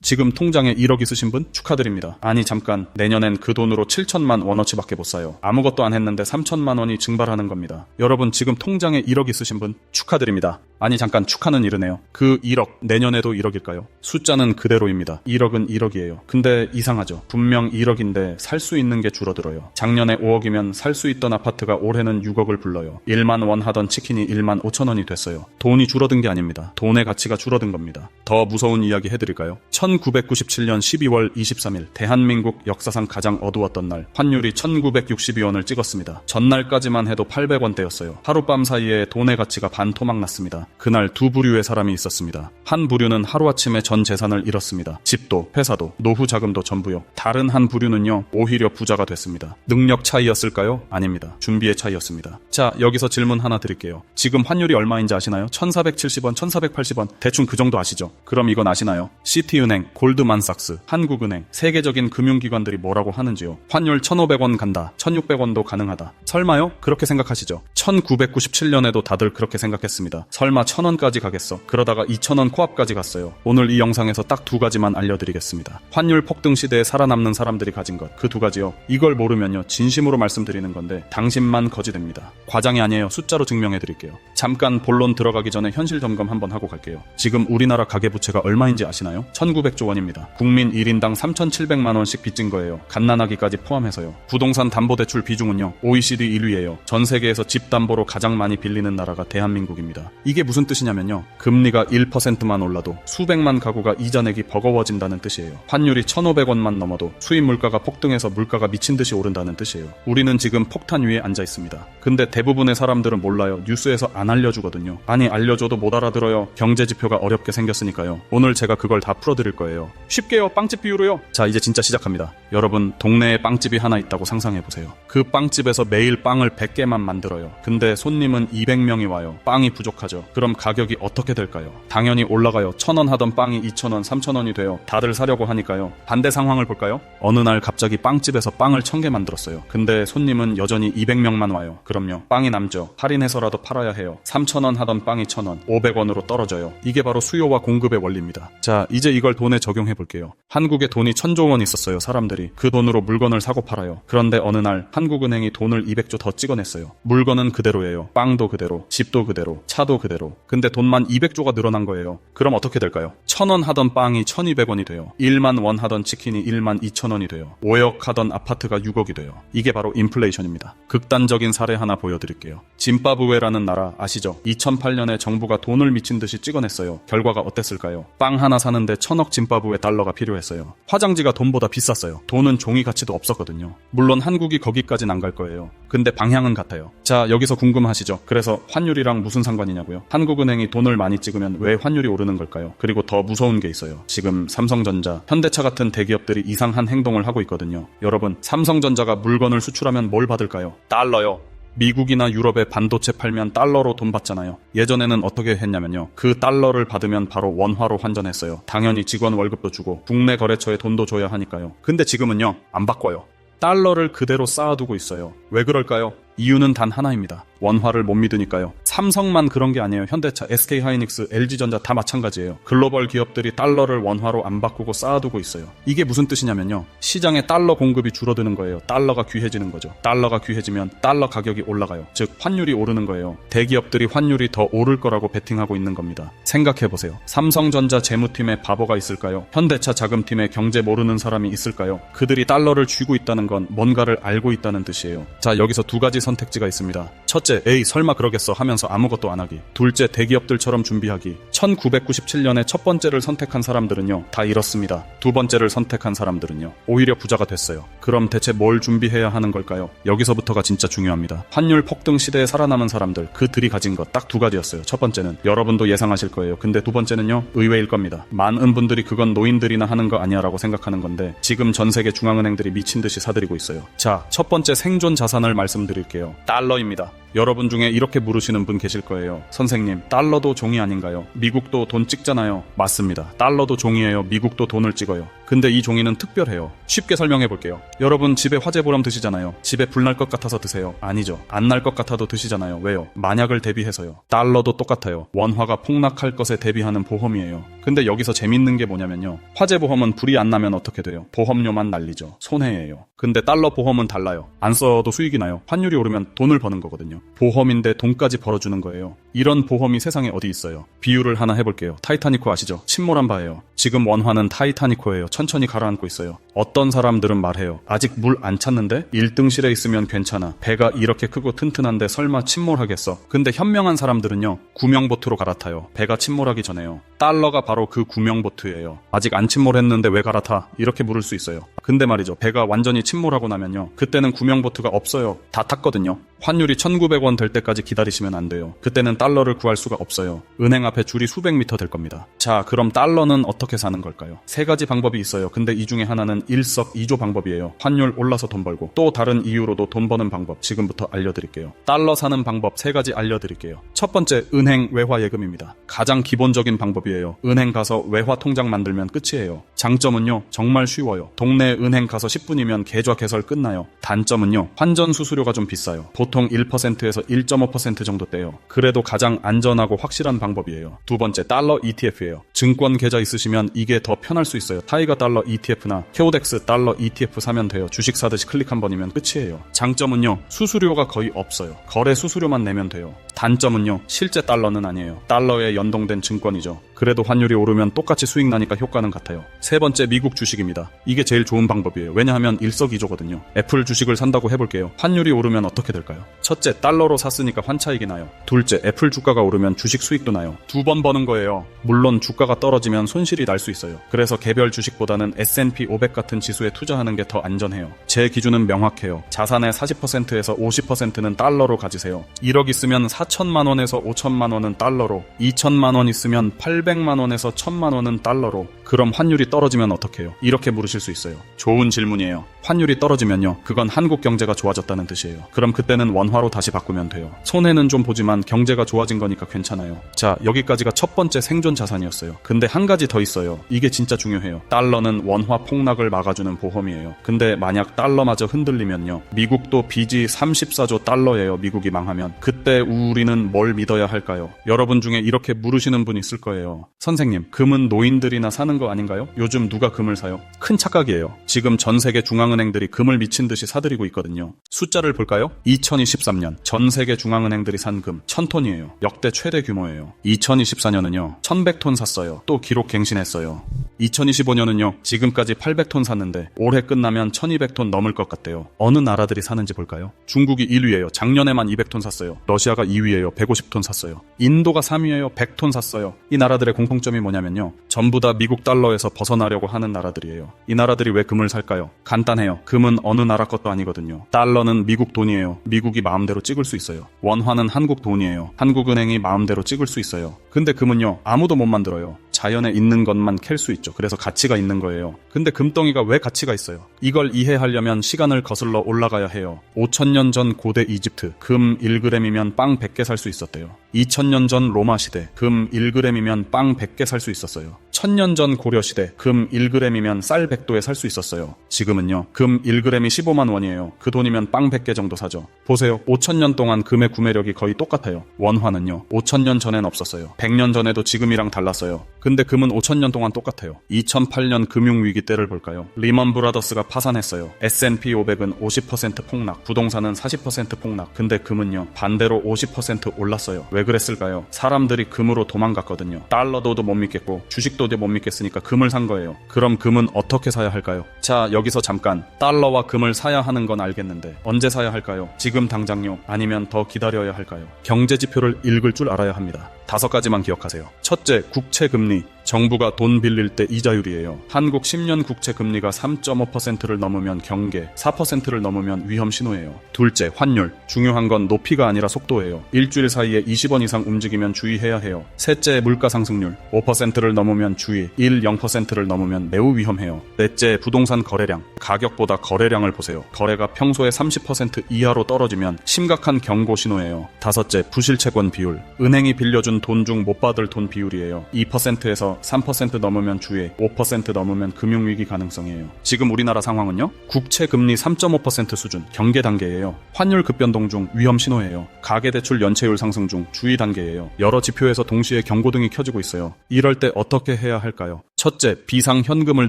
지금 통장에 1억 있으신 분 축하드립니다. 아니 잠깐, 내년엔 그 돈으로 7천만 원어치밖에 못 사요. 아무것도 안 했는데 3천만 원이 증발하는 겁니다. 여러분 지금 통장에 1억 있으신 분 축하드립니다. 아니 잠깐, 축하는 이르네요. 그 1억 내년에도 1억일까요? 숫자는 그대로입니다. 1억은 1억이에요. 근데 이상하죠. 분명 1억인데 살 수 있는 게 줄어들어요. 작년에 5억이면 살 수 있던 아파트가 올해는 6억을 불러요. 1만 원 하던 치킨이 1만 5천 원이 됐어요. 돈이 줄어든 게 아닙니다. 돈의 가치가 줄어든 겁니다. 더 무서운 이야기 해드릴까요? 1997년 12월 23일 대한민국 역사상 가장 어두웠던 날, 환율이 1962원을 찍었습니다. 전날까지만 해도 800원대였어요. 하룻밤 사이에 돈의 가치가 반토막 났습니다. 그날 두 부류의 사람이 있었습니다. 한 부류는 하루아침에 전 재산을 잃었습니다. 집도, 회사도, 노후 자금도 전부요. 다른 한 부류는요, 오히려 부자가 됐습니다. 능력 차이였을까요? 아닙니다. 준비의 차이였습니다. 자, 여기서 질문 하나 드릴게요. 지금 환율이 얼마인지 아시나요? 1470원, 1480원, 대충 그 정도 아시죠? 그럼 이건 아시나요? 시티은행, 골드만삭스, 한국은행, 세계적인 금융기관들이 뭐라고 하는지요? 환율 1500원 간다, 1600원도 가능하다. 설마요? 그렇게 생각하시죠? 1997년에도 다들 그렇게 생각했습니다. 설마 1000원까지 가겠어? 그러다가 2000원 코앞까지 갔어요. 오늘 이 영상에서 딱 두 가지만 알려드리겠습니다. 환율 폭등 시대에 살아남는 사람들이 가진 것, 그 두 가지요. 이걸 모르면요, 진심으로 말씀드리는 건데 당신만 거지됩니다. 과장이 아니에요. 숫자로 증명해드릴게요. 잠깐 본론 들어가기 전에 현실 점검 한번 하고 갈게요. 지금 우리나라 가계부채가 얼마인지 아시나요? 1900조 원입니다. 국민 1인당 3700만 원씩 빚진 거예요. 갓난아기까지 포함해서요. 부동산 담보대출 비중은요, OECD 1위예요. 전 세계에서 집 담보로 가장 많이 빌리는 나라가 대한민국입니다. 이게 무슨 뜻이냐면요, 금리가 1%만 올라도 수백만 가구가 이자 내기 버거워진다는 뜻이에요. 환율이 1500원만 넘어도 수입 물가가 폭등해서 물가가 미친듯이 오른다는 뜻이에요. 우리는 지금 폭탄 위에 앉아 있습니다. 근데 대부분의 사람들은 몰라요. 뉴스에서 안 알려주거든요. 아니 알려줘도 못 알아들어요. 경제 지표가 어렵게 생겼으니까요. 오늘 제가 그걸 다 풀어드릴 거예요. 쉽게요. 빵집 비유로요. 자, 이제 진짜 시작합니다. 여러분, 동네에 빵집이 하나 있다고 상상해보세요. 그 빵집에서 매일 빵을 100개만 만들어요. 근데 손님은 200명이 와요. 빵이 부족하죠. 그럼 가격이 어떻게 될까요? 당연히 올라가요. 1000원 하던 빵이 2000원, 3000원이 돼요. 다들 사려고 하니까요. 반대 상황을 볼까요? 어느 날 갑자기 빵집에서 빵을 1000개 만들었어요. 근데 손님은 여전히 200명만 와요. 그럼요, 빵이 남죠. 할인해서라도 팔아야 해요. 3000원 하던 빵이 1000원, 500원으로 떨어져요. 이게 바로 수요와 공급의 원리입니다. 자, 이제 이걸 돈에 적용해 볼게요. 한국에 돈이 1000조 원 있었어요. 사람들이 그 돈으로 물건을 사고 팔아요. 그런데 어느 날 한국은행이 돈을 200조 더 찍어냈어요. 물건은 그대로예요. 빵도 그대로, 집도 그대로, 차도 그대로. 근데 돈만 200조가 늘어난 거예요. 그럼 어떻게 될까요? 1000원 하던 빵이 1200원이 돼요. 1만 원 하던 치킨이 1만 2000원이 돼요. 5억 하던 아파트가 6억이 돼요. 이게 바로 인플레이션입니다. 극단적인 사례 하나 보여드릴게요. 짐바브웨라는 나라 아시죠? 2008년에 정부가 돈을 미친 듯이 찍어냈어요. 결과가 어땠을까요? 빵 하나 사는데 1000억 짐바브웨 달러가 필요했어요. 화장지가 돈보다 비쌌어요. 돈은 종이 가치도 없었거든요. 물론 한국이 거기까진 안 갈 거예요. 근데 방향은 같아요. 자, 여기서 궁금하시죠? 그래서 환율이랑 무슨 상관이냐고요? 한국은행이 돈을 많이 찍으면 왜 환율이 오르는 걸까요? 그리고 더 무서운 게 있어요. 지금 삼성전자, 현대차 같은 대기업들이 이상한 행동을 하고 있거든요. 여러분, 삼성전자가 물건을 수출하면 뭘 받을까요? 달러요. 미국이나 유럽에 반도체 팔면 달러로 돈 받잖아요. 예전에는 어떻게 했냐면요, 그 달러를 받으면 바로 원화로 환전했어요. 당연히 직원 월급도 주고 국내 거래처에 돈도 줘야 하니까요. 근데 지금은요, 안 바꿔요. 달러를 그대로 쌓아두고 있어요. 왜 그럴까요? 이유는 단 하나입니다. 원화를 못 믿으니까요. 삼성만 그런 게 아니에요. 현대차, SK하이닉스, LG전자 다 마찬가지예요. 글로벌 기업들이 달러를 원화로 안 바꾸고 쌓아두고 있어요. 이게 무슨 뜻이냐면요, 시장에 달러 공급이 줄어드는 거예요. 달러가 귀해지는 거죠. 달러가 귀해지면 달러 가격이 올라가요. 즉 환율이 오르는 거예요. 대기업들이 환율이 더 오를 거라고 베팅하고 있는 겁니다. 생각해보세요. 삼성전자 재무팀에 바보가 있을까요? 현대차 자금팀에 경제 모르는 사람이 있을까요? 그들이 달러를 쥐고 있다는 건 뭔가를 알고 있다는 뜻이에요. 자, 여기서 두 가지 선택지가 있습니다. 첫째, 에이 설마 그러겠어 하면서 아무것도 안 하기. 둘째, 대기업들처럼 준비하기. 1997년에 첫 번째를 선택한 사람들은요, 다 잃었습니다. 두 번째를 선택한 사람들은요, 오히려 부자가 됐어요. 그럼 대체 뭘 준비해야 하는 걸까요? 여기서부터가 진짜 중요합니다. 환율 폭등 시대에 살아남은 사람들, 그들이 가진 것 딱 두 가지였어요. 첫 번째는 여러분도 예상하실 거예요. 근데 두 번째는요, 의외일 겁니다. 많은 분들이 그건 노인들이나 하는 거 아니야 라고 생각하는 건데 지금 전 세계 중앙은행들이 미친듯이 사들이고 있어요. 자, 첫 번째 생존 자산을 말씀드릴게요. 달러입니다. 여러분 중에 이렇게 물으시는 분 계실 거예요. 선생님, 달러도 종이 아닌가요? 미국도 돈 찍잖아요. 맞습니다. 달러도 종이에요. 미국도 돈을 찍어요. 근데 이 종이는 특별해요. 쉽게 설명해 볼게요. 여러분 집에 화재보람 드시잖아요. 집에 불 날 것 같아서 드세요. 아니죠. 안 날 것 같아도 드시잖아요. 왜요? 만약을 대비해서요. 달러도 똑같아요. 원화가 폭락할 것에 대비하는 보험이에요. 근데 여기서 재밌는 게 뭐냐면요. 화재보험은 불이 안 나면 어떻게 돼요? 보험료만 날리죠. 손해예요. 근데 달러 보험은 달라요. 안 써도 수익이 나요. 환율이 오르면 돈을 버는 거거든요. 보험인데 돈까지 벌어주는 거예요. 이런 보험이 세상에 어디 있어요? 비유를 하나 해볼게요. 타이타니코 아시죠? 침몰한 바예요. 지금 원화는 타이타니코예요. 천천히 가라앉고 있어요. 어떤 사람들은 말해요. 아직 물 안 찼는데 1등실에 있으면 괜찮아. 배가 이렇게 크고 튼튼한데 설마 침몰하겠어? 근데 현명한 사람들은요. 구명보트로 갈아타요. 배가 침몰하기 전에요. 달러가 바로 그 구명보트예요. 아직 안 침몰했는데 왜 갈아타? 이렇게 물을 수 있어요. 근데 말이죠. 배가 완전히 침몰하고 나면요. 그때는 구명보트가 없어요. 다 탔거든요. 환율이 1900원 될 때까지 기다리시면 안 돼요. 그때는 달러를 구할 수가 없어요. 은행 앞에 줄이 수백 미터 될 겁니다. 자, 그럼 달러는 어떻게 사는 걸까요? 세 가지 방법이 있어요. 근데 이 중에 하나는 일석이조 방법이에요. 환율 올라서 돈 벌고 또 다른 이유로도 돈 버는 방법 지금부터 알려드릴게요. 달러 사는 방법 세 가지 알려드릴게요. 첫 번째, 은행 외화 예금입니다. 가장 기본적인 방법이에요. 은행 가서 외화 통장 만들면 끝이에요. 장점은요, 정말 쉬워요. 동네 은행 가서 10분이면 계좌 개설 끝나요. 단점은요, 환전 수수료가 좀 비싸요. 보통 1%에서 1.5% 정도 떼요. 그래도 가장 안전하고 확실한 방법이에요. 두 번째, 달러 ETF예요. 증권 계좌 있으시면 이게 더 편할 수 있어요. 타이거 달러 ETF나 KODEX 달러 ETF 사면 돼요. 주식 사듯이 클릭 한 번이면 끝이에요. 장점은요, 수수료가 거의 없어요. 거래 수수료만 내면 돼요. 단점은요, 실제 달러는 아니에요. 달러에 연동된 증권이죠. 그래도 환율이 오르면 똑같이 수익 나니까 효과는 같아요. 세 번째, 미국 주식입니다. 이게 제일 좋은 방법이에요. 왜냐하면 일석이조거든요. 애플 주식을 산다고 해볼게요. 환율이 오르면 어떻게 될까요? 첫째, 달러로 샀으니까 환차익이 나요. 둘째, 애플 주가가 오르면 주식 수익도 나요. 두 번 버는 거예요. 물론 주가가 떨어지면 손실이 날 수 있어요. 그래서 개별 주식보다는 S&P 500 같은 지수에 투자하는 게 더 안전해요. 제 기준은 명확해요. 자산의 40%에서 50%는 달러로 가지세요. 1억 있으면 4천만 원에서 5천만 원은 달러로, 2천만 원 있으면 800만 원에서 1000만 원은 달러로. 그럼 환율이 떨어지면 어떻게 해요? 이렇게 물으실 수 있어요. 좋은 질문이에요. 환율이 떨어지면요, 그건 한국 경제가 좋아졌다는 뜻이에요. 그럼 그때는 원화로 다시 바꾸면 돼요. 손해는 좀 보지만 경제가 좋아진 거니까 괜찮아요. 자, 여기까지가 첫 번째 생존 자산이었어요. 근데 한 가지 더 있어요. 이게 진짜 중요해요. 달러는 원화 폭락을 막아주는 보험이에요. 근데 만약 달러마저 흔들리면요, 미국도 빚이 34조 달러예요. 미국이 망하면. 그때 우리는 뭘 믿어야 할까요? 여러분 중에 이렇게 물으시는 분 있을 거예요. 선생님, 금은 노인들이나 사는 거 아닌가요? 요즘 누가 금을 사요? 큰 착각이에요. 지금 전 세계 중앙은행들이 금을 미친 듯이 사들이고 있거든요. 숫자를 볼까요? 2023년 전 세계 중앙은행들이 산 금 1000톤이에요. 역대 최대 규모예요. 2024년은요 1100톤 샀어요. 또 기록 갱신했어요. 2025년은요 지금까지 800톤 샀는데 올해 끝나면 1200톤 넘을 것 같대요. 어느 나라들이 사는지 볼까요? 중국이 1위예요. 작년에만 200톤 샀어요. 러시아가 2위예요. 150톤 샀어요. 인도가 3위예요. 100톤 샀어요. 이 나라들의 공통점이 뭐냐면요, 전부 다 미국 달러에서 벗어나려고 하는 나라들이에요. 이 나라들이 왜 금을 살까요? 간단해요. 금은 어느 나라 것도 아니거든요. 달러는 미국 돈이에요. 미국이 마음대로 찍을 수 있어요. 원화는 한국 돈이에요. 한국은행이 마음대로 찍을 수 있어요. 근데 금은요, 아무도 못 만들어요. 자연에 있는 것만 캘 수 있죠. 그래서 가치가 있는 거예요. 근데 금덩이가 왜 가치가 있어요? 이걸 이해하려면 시간을 거슬러 올라가야 해요. 5000년 전 고대 이집트, 금 1g이면 빵 100개 살 수 있었대요. 2000년 전 로마 시대, 금 1g이면 빵 100개 살 수 있었어요. 1000년 전 고려 시대, 금 1g이면 쌀 100도에 살 수 있었어요. 지금은요, 금 1g이 15만 원이에요. 그 돈이면 빵 100개 정도 사죠. 보세요. 5000년 동안 금의 구매력이 거의 똑같아요. 원화는요, 5000년 전엔 없었어요. 100년 전에도 지금이랑 달랐어요. 근데 금은 5000년 동안 똑같아요. 2008년 금융위기 때를 볼까요? 리먼 브라더스가 파산했어요. S&P 500은 50% 폭락, 부동산은 40% 폭락. 근데 금은요, 반대로 50% 올랐어요. 왜 그랬을까요? 사람들이 금으로 도망갔거든요. 달러도 못 믿겠고 주식도 못 믿겠으니까 금을 산 거예요. 그럼 금은 어떻게 사야 할까요? 자, 여기서 잠깐, 달러와 금을 사야 하는 건 알겠는데 언제 사야 할까요? 지금 당장요? 아니면 더 기다려야 할까요? 경제지표를 읽을 줄 알아야 합니다. 5가지만 기억하세요. 첫째, 국채금리. 정부가 돈 빌릴 때 이자율이에요. 한국 10년 국채 금리가 3.5%를 넘으면 경계, 4%를 넘으면 위험 신호예요. 둘째, 환율. 중요한 건 높이가 아니라 속도예요. 일주일 사이에 20원 이상 움직이면 주의해야 해요. 셋째, 물가 상승률. 5%를 넘으면 주의, 0%를 넘으면 매우 위험해요. 넷째, 부동산 거래량. 가격보다 거래량을 보세요. 거래가 평소에 30% 이하로 떨어지면 심각한 경고 신호예요. 다섯째, 부실채권 비율. 은행이 빌려준 돈 중 못 받을 돈 비율이에요. 2%에서 3% 넘으면 주의, 5% 넘으면 금융위기 가능성이에요. 지금 우리나라 상황은요, 국채 금리 3.5% 수준, 경계 단계예요. 환율 급변동 중 위험 신호예요. 가계대출 연체율 상승 중 주의 단계예요. 여러 지표에서 동시에 경고등이 켜지고 있어요. 이럴 때 어떻게 해야 할까요? 첫째, 비상 현금을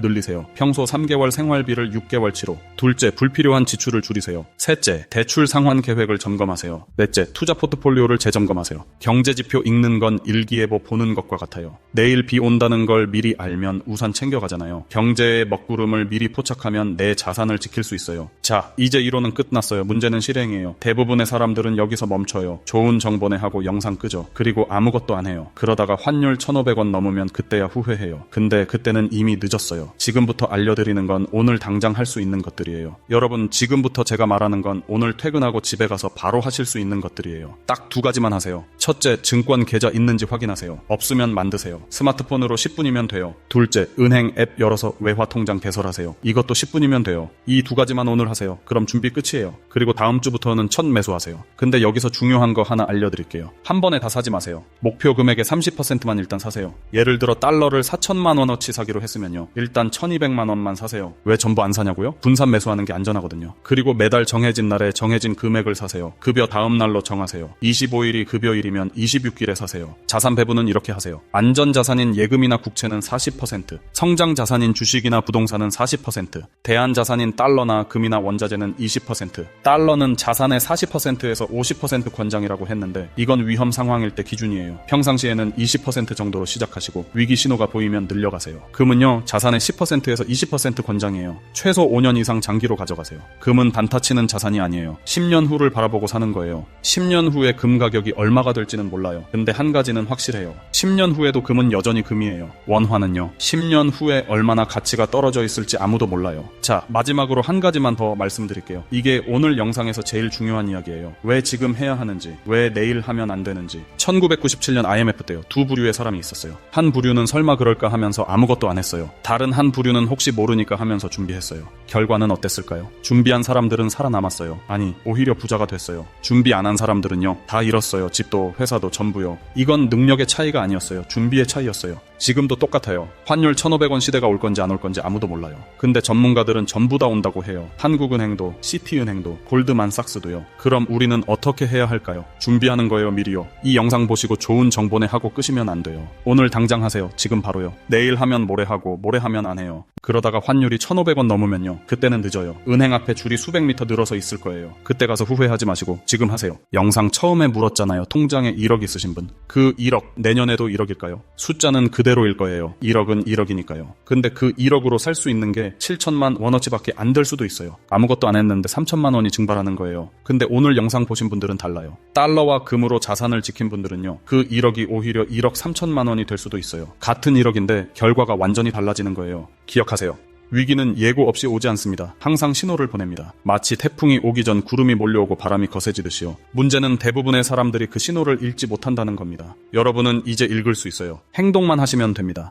늘리세요. 평소 3개월 생활비를 6개월치로. 둘째, 불필요한 지출을 줄이세요. 셋째, 대출 상환 계획을 점검하세요. 넷째, 투자 포트폴리오를 재점검하세요. 경제지표 읽는 건 일기예보 보는 것과 같아요. 내일 비 온다는 걸 미리 알면 우산 챙겨가잖아요. 경제의 먹구름을 미리 포착하면 내 자산을 지킬 수 있어요. 자, 이제 이론은 끝났어요. 문제는 실행이에요. 대부분의 사람들은 여기서 멈춰요. 좋은 정보네 하고 영상 끄죠. 그리고 아무것도 안 해요. 그러다가 환율 1,500원 넘으면 그때야 후회해요. 근데 그때는 이미 늦었어요. 지금부터 알려드리는 건 오늘 당장 할 수 있는 것들이에요. 여러분, 지금부터 제가 말하는 건 오늘 퇴근하고 집에 가서 바로 하실 수 있는 것들이에요. 딱 두 가지만 하세요. 첫째, 증권 계좌 있는지 확인하세요. 없으면 만드세요. 스마트폰으로 10분이면 돼요. 둘째, 은행 앱 열어서 외화 통장 개설하세요. 이것도 10분이면 돼요. 이 두 가지만 오늘 하세요. 그럼 준비 끝이에요. 그리고 다음 주부터는 첫 매수하세요. 근데 여기서 중요한 거 하나 알려드릴게요. 한 번에 다 사지 마세요. 목표 금액의 30%만 일단 사세요. 예를 들어 달러를 4천만 원어치 사기로 했으면요, 일단 1,200만 원만 사세요. 왜 전부 안 사냐고요? 분산 매수하는 게 안전하거든요. 그리고 매달 정해진 날에 정해진 금액을 사세요. 급여 다음 날로 정하세요. 25일이 급여일이면 26일에 사세요. 자산 배분은 이렇게 하세요. 안전자산인 예금이나 국채는 40%, 성장자산인 주식이나 부동산은 40%, 대안자산인 달러나 금이나 원자재는 20%. 달러는 자산의 40%에서 50% 권장이라고 했는데 이건 위험 상황일 때 기준이에요. 평상시에는 20% 정도로 시작하시고 위기 신호가 보이면 늘려가세요. 금은요, 자산의 10%에서 20% 권장이에요. 최소 5년 이상 장기로 가져가세요. 금은 단타치는 자산이 아니에요. 10년 후를 바라보고 사는 거예요. 10년 후에 금 가격이 얼마가 될지는 몰라요. 근데 한 가지는 확실해요. 10년 후에도 금은 여전히 금이에요. 원화는요, 10년 후에 얼마나 가치가 떨어져 있을지 아무도 몰라요. 자, 마지막으로 한 가지만 더 말씀드릴게요. 이게 오늘 영상에서 제일 중요한 이야기예요. 왜 지금 해야 하는지, 왜 내일 하면 안 되는지. 1997년 IMF 때요, 두 부류의 사람이 있었어요. 한 부류는 설마 그럴까 하면서 아무것도 안 했어요. 다른 한 부류는 혹시 모르니까 하면서 준비했어요. 결과는 어땠을까요? 준비한 사람들은 살아남았어요. 아니, 오히려 부자가 됐어요. 준비 안 한 사람들은요, 다 잃었어요. 집도 회사도 전부요. 이건 능력의 차이가 아니었어요. 준비의 차이였어요. 지금도 똑같아요. 환율 1,500원 시대가 올 건지 안 올 건지 아무도 몰라요. 근데 전문가들은 전부 다 온다고 해요. 한국은행도, 시티은행도, 골드만삭스도요. 그럼 우리는 어떻게 해야 할까요? 준비하는 거예요, 미리요. 이 영상 보시고 좋은 정보네 하고 끄시면 안 돼요. 오늘 당장 하세요. 지금 바로요. 내일 하면 모레 하고, 모레 하면 안 해요. 그러다가 환율이 1,500원 넘으면요, 그때는 늦어요. 은행 앞에 줄이 수백 미터 늘어서 있을 거예요. 그때 가서 후회하지 마시고 지금 하세요. 영상 처음에 물었잖아요. 통장에 1억 있으신 분. 그 1억 내년에도 1억일까요? 숫자는 그대로일 거예요. 1억은 1억이니까요. 근데 그 1억으로 살 수 있는 게 7천만 원어치밖에 안 될 수도 있어요. 아무것도 안 했는데 3천만 원이 증발하는 거예요. 근데 오늘 영상 보신 분들은 달라요. 달러와 금으로 자산을 지킨 분들은요, 그 1억이 오히려 1억 3천만 원이 될 수도 있어요. 같은 1억인데 결과가 완전히 달라지는 거예요. 기억하세요. 위기는 예고 없이 오지 않습니다. 항상 신호를 보냅니다. 마치 태풍이 오기 전 구름이 몰려오고 바람이 거세지듯이요. 문제는 대부분의 사람들이 그 신호를 읽지 못한다는 겁니다. 여러분은 이제 읽을 수 있어요. 행동만 하시면 됩니다.